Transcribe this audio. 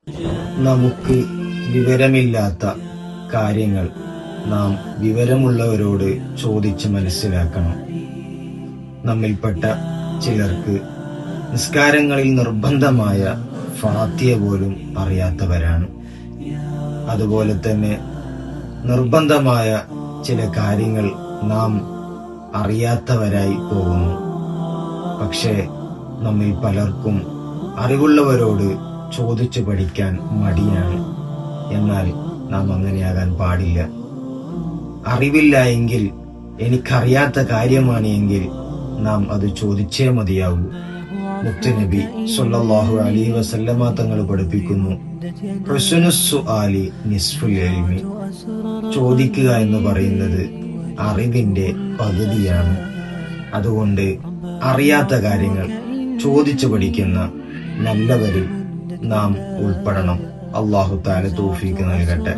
നമുക്ക് വിവരമില്ലാത്ത കാര്യങ്ങൾ നാം വിവരമുള്ളവരോട് ചോദിച്ച് മനസ്സിലാക്കണം. നമ്മിൽപ്പെട്ട ചിലർക്ക് നിസ്കാരങ്ങളിൽ നിർബന്ധമായ ഫാത്തിഹ പോലും അറിയാത്തവരാണ്. അതുപോലെ തന്നെ നിർബന്ധമായ ചില കാര്യങ്ങൾ നാം അറിയാത്തവരായി പോകുന്നു. പക്ഷേ നമ്മിൽ പലർക്കും അറിവുള്ളവരോട് ചോദിച്ചു പഠിക്കാൻ മടിയാണ്. എന്നാൽ നാം അങ്ങനെയാകാൻ പാടില്ല. അറിവില്ല എങ്കിൽ, എനിക്കറിയാത്ത കാര്യമാണ് എങ്കിൽ നാം അത് ചോദിച്ചേ മതിയാവൂ. മുത്തുനബി സ്വല്ലല്ലാഹു അലൈഹി വസല്ലമ തങ്ങൾ പഠിപ്പിക്കുന്നു, ഹുസ്നുസ് സുആലി നിസ്ഫുൽ ഇൽമി. ചോദിക്കുക എന്ന് പറയുന്നത് അറിവിന്റെ പകുതിയാണ്. അതുകൊണ്ട് അറിയാത്ത കാര്യങ്ങൾ ചോദിച്ചു പഠിക്കുന്ന നല്ലവരിൽ നാം ഉൾപ്പെടണം. അല്ലാഹു തആല തൗഫീഖ് നൽകട്ടെ.